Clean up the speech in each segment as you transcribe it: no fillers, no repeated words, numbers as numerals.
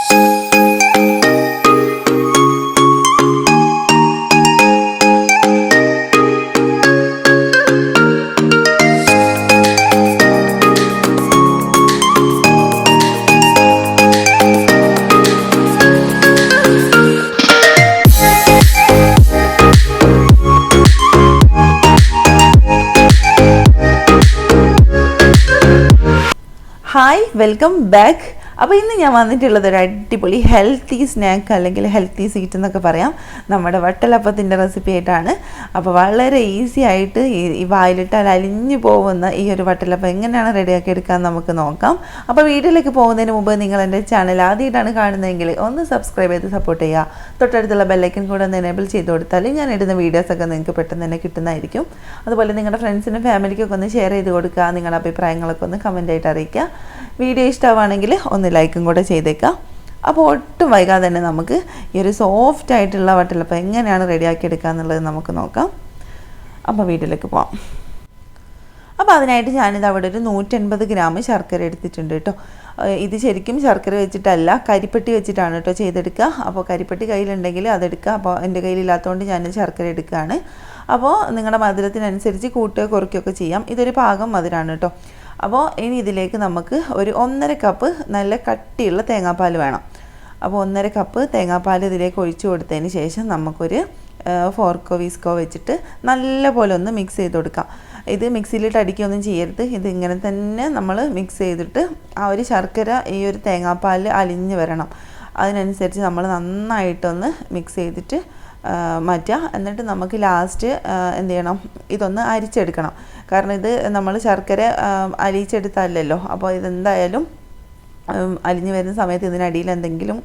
Hi, welcome back. അപ്പോൾ ഇന്ന് ഞാൻ വന്നിട്ടുള്ളത് ഒരു അടിപൊളി ഹെൽത്തി സ്നാക്ക് അല്ലെങ്കിൽ ഹെൽത്തി സ്വീറ്റ് എന്നൊക്കെ പറയാം, നമ്മുടെ വട്ടലപ്പത്തിൻ്റെ റെസിപ്പി ആയിട്ടാണ്. അപ്പോൾ വളരെ ഈസി ആയിട്ട് ഈ വായിലിട്ടാൽ അലിഞ്ഞു പോകുന്ന ഈ ഒരു വട്ടലപ്പം എങ്ങനെയാണ് റെഡിയാക്കി എടുക്കാൻ നമുക്ക് നോക്കാം. അപ്പോൾ വീഡിയോയിലേക്ക് പോകുന്നതിന് മുമ്പ് നിങ്ങൾ എൻ്റെ ചാനൽ ആദ്യമായിട്ടാണ് കാണുന്നതെങ്കിൽ ഒന്ന് സബ്സ്ക്രൈബ് ചെയ്ത് സപ്പോർട്ട് ചെയ്യുക. തൊട്ടടുത്തുള്ള ബെല്ലൈക്കൻ കൂടെ ഒന്ന് എനേബിൾ ചെയ്ത് കൊടുത്താൽ ഞാൻ ഇടുന്ന വീഡിയോസൊക്കെ നിങ്ങൾക്ക് പെട്ടെന്ന് തന്നെ കിട്ടുന്നതായിരിക്കും. അതുപോലെ നിങ്ങളുടെ ഫ്രണ്ട്സിനും ഫാമിലിക്കൊക്കെ ഒന്ന് ഷെയർ ചെയ്ത് കൊടുക്കുക. നിങ്ങളുടെ അഭിപ്രായങ്ങളൊക്കെ ഒന്ന് കമൻറ്റായിട്ട് അറിയിക്കുക. വീഡിയോ ഇഷ്ടമാണെങ്കിൽ ഒന്ന് ലൈക്കും കൂടെ ചെയ്തേക്കാം. അപ്പോൾ ഒട്ടും വൈകാതെ തന്നെ നമുക്ക് ഈ ഒരു സോഫ്റ്റ് ആയിട്ടുള്ള വട്ടലപ്പം എങ്ങനെയാണ് റെഡിയാക്കി എടുക്കുക എന്നുള്ളത് നമുക്ക് നോക്കാം. അപ്പോൾ വീഡിയോയിലേക്ക് പോകാം. അപ്പോൾ അതിനായിട്ട് ഞാനിത് അവിടെ ഒരു 150 ഗ്രാം ശർക്കര എടുത്തിട്ടുണ്ട് കേട്ടോ. ഇത് ശരിക്കും ശർക്കര വെച്ചിട്ടല്ല, കരിപ്പെട്ടി വെച്ചിട്ടാണ് കേട്ടോ ചെയ്തെടുക്കുക. അപ്പോൾ കരിപ്പെട്ടി കയ്യിലുണ്ടെങ്കിൽ അതെടുക്കുക. അപ്പോൾ എൻ്റെ കയ്യിലില്ലാത്തതുകൊണ്ട് ഞാൻ ശർക്കര എടുക്കുകയാണ്. അപ്പോൾ നിങ്ങളുടെ മധുരത്തിനനുസരിച്ച് കൂട്ടുകയോ കുറയ്ക്കുകയൊക്കെ ചെയ്യാം. ഇതൊരു പാകം മധുരമാണ് കേട്ടോ. അപ്പോൾ ഇനി ഇതിലേക്ക് നമുക്ക് ഒരു 1.5 കപ്പ് നല്ല കട്ടിയുള്ള തേങ്ങാപ്പാൽ വേണം. അപ്പോൾ 1.5 കപ്പ് തേങ്ങാപ്പാൽ ഇതിലേക്ക് ഒഴിച്ചു കൊടുത്തതിന് ശേഷം നമുക്കൊരു ഫോർക്കോ വിസ്കോ വെച്ചിട്ട് നല്ല പോലെ ഒന്ന് മിക്സ് ചെയ്ത് കൊടുക്കാം. ഇത് മിക്സിയിലിട്ട് അടിക്കുകയൊന്നും ചെയ്യരുത്. ഇത് ഇങ്ങനെ തന്നെ നമ്മൾ മിക്സ് ചെയ്തിട്ട് ആ ഒരു ശർക്കര ഈ ഒരു തേങ്ങാപ്പാൽ അലിഞ്ഞ് വരണം. അതിനനുസരിച്ച് നമ്മൾ നന്നായിട്ടൊന്ന് മിക്സ് ചെയ്തിട്ട് മാറ്റുക. എന്നിട്ട് നമുക്ക് ലാസ്റ്റ് എന്ത് ചെയ്യണം, ഇതൊന്ന് അരിച്ചെടുക്കണം. കാരണം ഇത് നമ്മൾ ശർക്കര അലിയിച്ചെടുത്തല്ലോ. അപ്പോൾ ഇതെന്തായാലും അലിഞ്ഞ് വരുന്ന സമയത്ത് ഇതിനടിയിൽ എന്തെങ്കിലും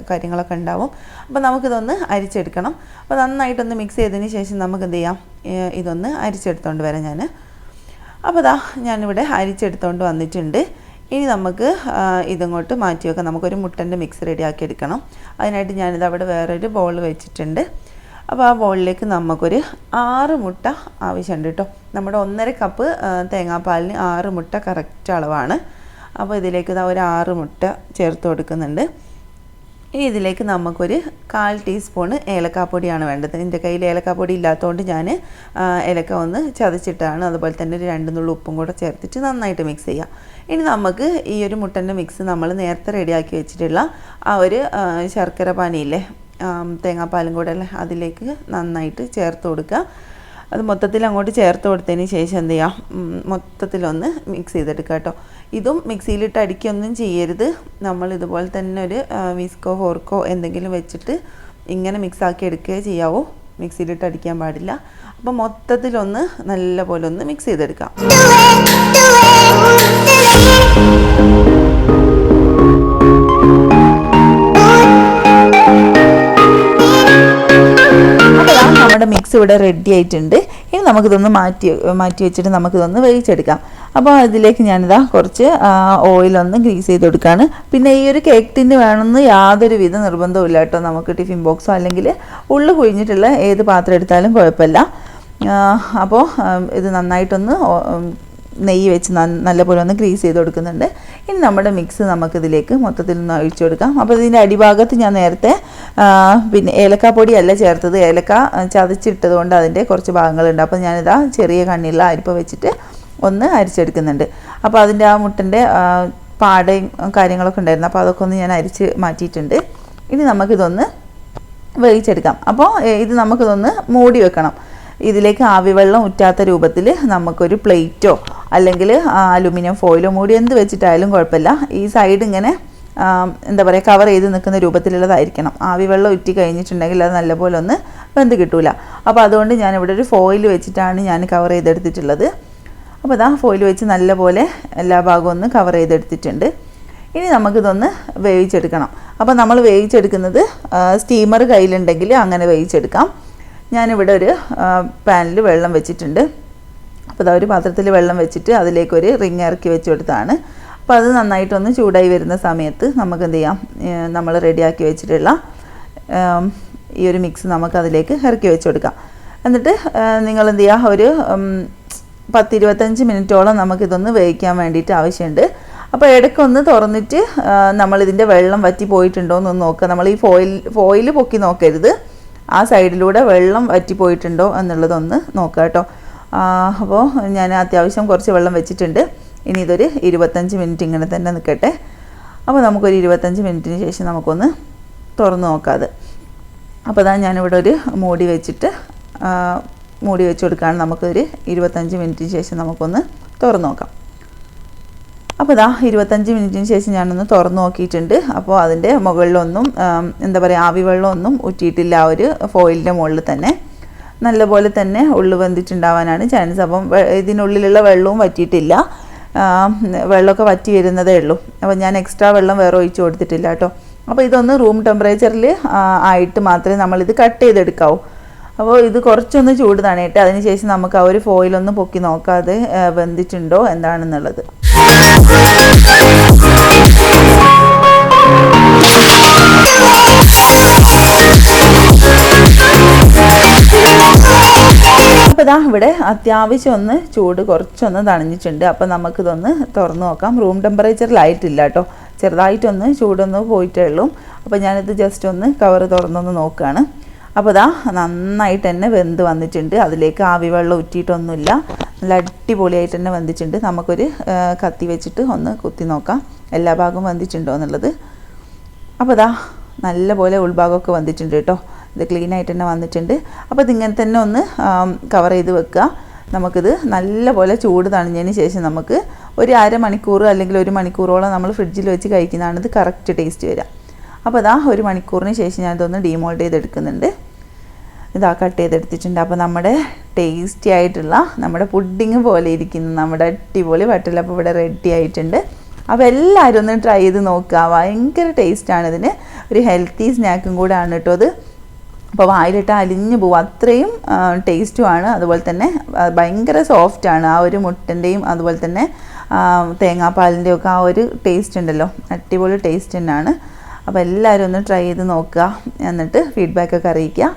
കാര്യങ്ങളൊക്കെ ഉണ്ടാവും. അപ്പോൾ നമുക്കിതൊന്ന് അരിച്ചെടുക്കണം. അപ്പോൾ നന്നായിട്ടൊന്ന് മിക്സ് ചെയ്തതിന് ശേഷം നമുക്ക് എന്ത് ചെയ്യാം, ഇതൊന്ന് അരിച്ചെടുത്തോണ്ട് വരാം ഞാൻ. അപ്പോൾ ഞാനിവിടെ അരിച്ചെടുത്തോണ്ട് വന്നിട്ടുണ്ട്. ഇനി നമുക്ക് ഇതങ്ങോട്ട് മാറ്റി വെക്കാം. നമുക്കൊരു മുട്ടൻ്റെ മിക്സ് റെഡിയാക്കി എടുക്കണം. അതിനായിട്ട് ഞാനിത് അവിടെ വേറൊരു ബൗൾ വെച്ചിട്ടുണ്ട്. അപ്പോൾ ആ ബൗളിലേക്ക് നമുക്കൊരു 6 മുട്ട ആവശ്യമുണ്ട് കേട്ടോ. നമ്മുടെ 1.5 കപ്പ് തേങ്ങാപ്പാലിന് 6 മുട്ട കറക്റ്റ് അളവാണ്. അപ്പോൾ ഇതിലേക്ക് ഒരു 6 മുട്ട ചേർത്ത് കൊടുക്കുന്നുണ്ട്. ഇനി ഇതിലേക്ക് നമുക്കൊരു 1/4 ടീസ്പൂണ് ഏലക്കാപ്പൊടിയാണ് വേണ്ടത്. എൻ്റെ കയ്യിൽ ഏലക്കാപ്പൊടി ഇല്ലാത്തതുകൊണ്ട് ഞാൻ ഏലക്ക ഒന്ന് ചതച്ചിട്ടാണ്. അതുപോലെ തന്നെ ഒരു 2 നുള്ളി ഉപ്പും കൂടെ ചേർത്തിട്ട് നന്നായിട്ട് മിക്സ് ചെയ്യാം. ഇനി നമുക്ക് ഈ ഒരു മുട്ടൻ്റെ മിക്സ് നമ്മൾ നേരത്തെ റെഡിയാക്കി വെച്ചിട്ടുള്ള ആ ഒരു ശർക്കര പാനിയില്ലേ, തേങ്ങാപ്പാലും കൂടെ അല്ലേ, അതിലേക്ക് നന്നായിട്ട് ചേർത്ത് കൊടുക്കുക. അത് മൊത്തത്തിൽ അങ്ങോട്ട് ചേർത്ത് കൊടുത്തതിന് ശേഷം എന്ത് ചെയ്യാം, മൊത്തത്തിലൊന്ന് മിക്സ് ചെയ്തെടുക്കുക കേട്ടോ. ഇതും മിക്സിയിലിട്ട് അടിക്കൊന്നും ചെയ്യരുത്. നമ്മൾ ഇതുപോലെ തന്നെ ഒരു വിസ്കോ ഫോർക്കോ എന്തെങ്കിലും വെച്ചിട്ട് ഇങ്ങനെ മിക്സാക്കി എടുക്കുകയോ ചെയ്യാവൂ. മിക്സിയിലിട്ട് അടിക്കാൻ പാടില്ല. അപ്പോൾ മൊത്തത്തിലൊന്ന് നല്ല പോലെ ഒന്ന് മിക്സ് ചെയ്തെടുക്കാം. നമ്മുടെ മിക്സ് ഇവിടെ റെഡി ആയിട്ടുണ്ട്. ഇനി നമുക്കിതൊന്ന് മാറ്റി വെച്ചിട്ട് നമുക്കിതൊന്ന് വേവിച്ചെടുക്കാം. അപ്പോൾ അതിലേക്ക് ഞാനിതാ കുറച്ച് ഓയിലൊന്ന് ഗ്രീസ് ചെയ്ത് കൊടുക്കുകയാണ്. പിന്നെ ഈ ഒരു കേക്ക് ടിന്ന് വേണമെന്ന് യാതൊരു വിധ നിർബന്ധവും ഇല്ല കേട്ടോ. നമുക്ക് ടിഫിൻ ബോക്സോ അല്ലെങ്കിൽ ഉള്ളു കുഴിഞ്ഞിട്ടുള്ള ഏത് പാത്രം എടുത്താലും കുഴപ്പമില്ല. അപ്പോൾ ഇത് നന്നായിട്ടൊന്ന് നെയ്യ് വെച്ച് നല്ലപോലെ ഒന്ന് ഗ്രീസ് ചെയ്ത് കൊടുക്കുന്നുണ്ട്. ഇനി നമ്മുടെ മിക്സ് നമുക്കിതിലേക്ക് മൊത്തത്തിൽ ഒന്ന് ഒഴിച്ചു കൊടുക്കാം. അപ്പോൾ ഇതിൻ്റെ അടിഭാഗത്ത് ഞാൻ നേരത്തെ പിന്നെ ഏലക്കാപ്പൊടിയല്ല ചേർത്തത്, ഏലക്ക ചതച്ചിട്ടത് കൊണ്ട് അതിൻ്റെ കുറച്ച് ഭാഗങ്ങളുണ്ട്. അപ്പോൾ ഞാനിതാ ചെറിയ കണ്ണിയുള്ള അരിപ്പ വെച്ചിട്ട് ഒന്ന് അരിച്ചെടുക്കുന്നുണ്ട്. അപ്പോൾ അതിൻ്റെ ആ മുട്ടൻ്റെ പാടയും കാര്യങ്ങളൊക്കെ ഉണ്ടായിരുന്നു. അപ്പോൾ അതൊക്കെ ഒന്ന് ഞാൻ അരിച്ച് മാറ്റിയിട്ടുണ്ട്. ഇനി നമുക്കിതൊന്ന് വേവിച്ചെടുക്കാം. അപ്പോൾ ഇത് നമുക്കിതൊന്ന് മൂടി വെക്കണം. ഇതിലേക്ക് ആവിവെള്ളം ഉറ്റാത്ത രൂപത്തിൽ നമുക്കൊരു പ്ലേറ്റോ അല്ലെങ്കിൽ അലുമിനിയം ഫോയിലോ മൂടി എന്ത് വെച്ചിട്ടായാലും കുഴപ്പമില്ല. ഈ സൈഡ് ഇങ്ങനെ എന്താ പറയുക, കവർ ചെയ്ത് നിൽക്കുന്ന രൂപത്തിലുള്ളതായിരിക്കണം. ആവിവെള്ളം ഉറ്റി കഴിഞ്ഞിട്ടുണ്ടെങ്കിൽ അത് നല്ലപോലെ ഒന്ന് വെന്ത് കിട്ടൂല. അപ്പോൾ അതുകൊണ്ട് ഞാനിവിടെ ഒരു ഫോയിൽ വെച്ചിട്ടാണ് ഞാൻ കവർ ചെയ്തെടുത്തിട്ടുള്ളത്. അപ്പോൾ ഫോയിൽ വെച്ച് നല്ലപോലെ എല്ലാ ഭാഗവും ഒന്ന് കവർ ചെയ്തെടുത്തിട്ടുണ്ട്. ഇനി നമുക്കിതൊന്ന് വേവിച്ചെടുക്കണം. അപ്പോൾ നമ്മൾ വേവിച്ചെടുക്കുന്നത് സ്റ്റീമർ കയ്യിലുണ്ടെങ്കിൽ അങ്ങനെ വേവിച്ചെടുക്കാം. ഞാനിവിടെ ഒരു പാനിൽ വെള്ളം വെച്ചിട്ടുണ്ട്. അപ്പോൾ ഒരു പാത്രത്തിൽ വെള്ളം വെച്ചിട്ട് അതിലേക്കൊരു റിങ് ഇറക്കി വെച്ച് കൊടുത്താണ്. അപ്പോൾ അത് നന്നായിട്ടൊന്ന് ചൂടായി വരുന്ന സമയത്ത് നമുക്ക് എന്ത് ചെയ്യാം, നമ്മൾ റെഡിയാക്കി വെച്ചിട്ടുള്ള ഈ ഒരു മിക്സ് നമുക്ക് അതിലേക്ക് ഇറക്കി വെച്ച് കൊടുക്കാം. എന്നിട്ട് നിങ്ങൾ എന്ത് ചെയ്യുക, ഒരു 10-25 മിനിറ്റോളം നമുക്കിതൊന്ന് വേവിക്കാൻ വേണ്ടിയിട്ട് ആവശ്യമുണ്ട്. അപ്പോൾ ഇടയ്ക്കൊന്ന് തുറന്നിട്ട് നമ്മളിതിൻ്റെ വെള്ളം വറ്റി പോയിട്ടുണ്ടോ എന്നൊന്ന് നോക്കുക. നമ്മൾ ഈ ഫോയിൽ പൊക്കി നോക്കരുത്, ആ സൈഡിലൂടെ വെള്ളം വറ്റിപ്പോയിട്ടുണ്ടോ എന്നുള്ളതൊന്ന് നോക്കുക കേട്ടോ. അപ്പോൾ ഞാൻ അത്യാവശ്യം കുറച്ച് വെള്ളം വെച്ചിട്ടുണ്ട്. ഇനി ഇതൊരു 25 മിനിറ്റ് ഇങ്ങനെ തന്നെ നിൽക്കട്ടെ. അപ്പോൾ നമുക്കൊരു 25 മിനിറ്റിന് ശേഷം നമുക്കൊന്ന് തുറന്ന് നോക്കാം. അപ്പോൾ അതാ ഞാനിവിടെ ഒരു മൂടി വെച്ചിട്ട് മൂടി വെച്ച് കൊടുക്കുകയാണ്. നമുക്കൊരു 25 മിനിറ്റിന് ശേഷം നമുക്കൊന്ന് തുറന്ന് നോക്കാം. അപ്പോൾ ഇതാ 25 മിനിറ്റിന് ശേഷം ഞാനൊന്ന് തുറന്ന് നോക്കിയിട്ടുണ്ട്. അപ്പോൾ അതിൻ്റെ മുകളിലൊന്നും എന്താ പറയുക, ആവി വെള്ളമൊന്നും ഊറ്റിയിട്ടില്ല. ആ ഒരു ഫോയിലിൻ്റെ മുകളിൽ തന്നെ നല്ലപോലെ തന്നെ ഉള്ളു വെന്തിട്ടുണ്ടാവാനാണ് ചാൻസ്. അപ്പം ഇതിനുള്ളിലുള്ള വെള്ളവും വറ്റിയിട്ടില്ല, വെള്ളമൊക്കെ വറ്റി വരുന്നതേ ഉള്ളൂ. അപ്പോൾ ഞാൻ എക്സ്ട്രാ വെള്ളം വേറെ ഒഴിച്ച് കൊടുത്തിട്ടില്ല കേട്ടോ. അപ്പോൾ ഇതൊന്ന് റൂം ടെമ്പറേച്ചറിൽ ആയിട്ട് മാത്രമേ നമ്മളിത് കട്ട് ചെയ്തെടുക്കാവൂ. അപ്പോൾ ഇത് കുറച്ചൊന്ന് ചൂട് തണിയിട്ട് അതിന് ശേഷം നമുക്ക് ആ ഒരു ഫോയിലൊന്ന് പൊക്കി നോക്കാതെ വെന്തിട്ടുണ്ടോ എന്താണെന്നുള്ളത്. അപ്പോൾ ഇതാ ഇവിടെ അത്യാവശ്യം ഒന്ന് ചൂട് കുറച്ചൊന്ന് തണിഞ്ഞിട്ടുണ്ട്. അപ്പോൾ നമുക്കിതൊന്ന് തുറന്ന് നോക്കാം. റൂം ടെമ്പറേച്ചറിലായിട്ടില്ല കേട്ടോ, ചെറുതായിട്ടൊന്ന് ചൂടൊന്ന് പോയിട്ടേ ഉള്ളൂ. അപ്പോൾ ഞാനിത് ജസ്റ്റ് ഒന്ന് കവർ തുറന്നൊന്ന് നോക്കുകയാണ്. അപ്പോൾ ഇതാ നന്നായിട്ട് തന്നെ വെന്ത് വന്നിട്ടുണ്ട്. അതിലേക്ക് ആവി വെള്ളം ഊറ്റിയിട്ടൊന്നുമില്ല, നല്ല അടിപൊളിയായിട്ട് തന്നെ വെന്തിട്ടുണ്ട്. നമുക്കൊരു കത്തി വെച്ചിട്ട് ഒന്ന് കുത്തി നോക്കാം എല്ലാ ഭാഗവും വെന്തിട്ടുണ്ടോ എന്നുള്ളത്. അപ്പോൾ ഇതാ നല്ലപോലെ ഉൾഭാഗമൊക്കെ വന്നിട്ടുണ്ട് കേട്ടോ. ഇത് ക്ലീനായിട്ട് തന്നെ വന്നിട്ടുണ്ട്. അപ്പോൾ ഇതിങ്ങനെ തന്നെ ഒന്ന് കവർ ചെയ്ത് വെക്കുക. നമുക്കിത് നല്ലപോലെ ചൂട് തണിഞ്ഞതിന് ശേഷം നമുക്ക് ഒരു അരമണിക്കൂർ അല്ലെങ്കിൽ 1 മണിക്കൂറോളം നമ്മൾ ഫ്രിഡ്ജിൽ വെച്ച് കഴിക്കുന്നതാണ് ഇത് കറക്റ്റ് ടേസ്റ്റ് വരിക. അപ്പോൾ ഇതാ 1 മണിക്കൂറിന് ശേഷം ഞാനിതൊന്ന് ഡീമോൾഡ് ചെയ്തെടുക്കുന്നുണ്ട്. ഇതാ കട്ട് ചെയ്തെടുത്തിട്ടുണ്ട്. അപ്പോൾ നമ്മുടെ ടേസ്റ്റി ആയിട്ടുള്ള നമ്മുടെ പുഡിങ് പോലെ ഇരിക്കുന്ന നമ്മുടെ അടിപൊളി വട്ടലപ്പം ഇവിടെ റെഡി ആയിട്ടുണ്ട്. അപ്പോൾ എല്ലാവരും ഒന്ന് ട്രൈ ചെയ്ത് നോക്കുക. ഭയങ്കര ടേസ്റ്റാണ് ഇതിന്, ഒരു ഹെൽത്തി സ്നാക്കും കൂടെ ആണ് കേട്ടോ അത്. അപ്പോൾ വായിലിട്ട് അലിഞ്ഞു പോകും, അത്രയും ടേസ്റ്റുമാണ്. അതുപോലെ തന്നെ ഭയങ്കര സോഫ്റ്റാണ്. ആ ഒരു മുട്ടൻ്റെയും അതുപോലെ തന്നെ തേങ്ങാപ്പാലിൻ്റെയും ഒക്കെ ആ ഒരു ടേസ്റ്റ് ഉണ്ടല്ലോ, അടിപൊളി ടേസ്റ്റ് തന്നെയാണ്. അപ്പോൾ എല്ലാവരും ഒന്ന് ട്രൈ ചെയ്ത് നോക്കുക, എന്നിട്ട് ഫീഡ്ബാക്കൊക്കെ അറിയിക്കുക.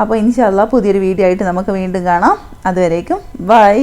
അപ്പോൾ ഇൻഷാ അല്ലാഹ് പുതിയൊരു വീഡിയോ ആയിട്ട് നമുക്ക് വീണ്ടും കാണാം. അതുവരേക്കും ബൈ.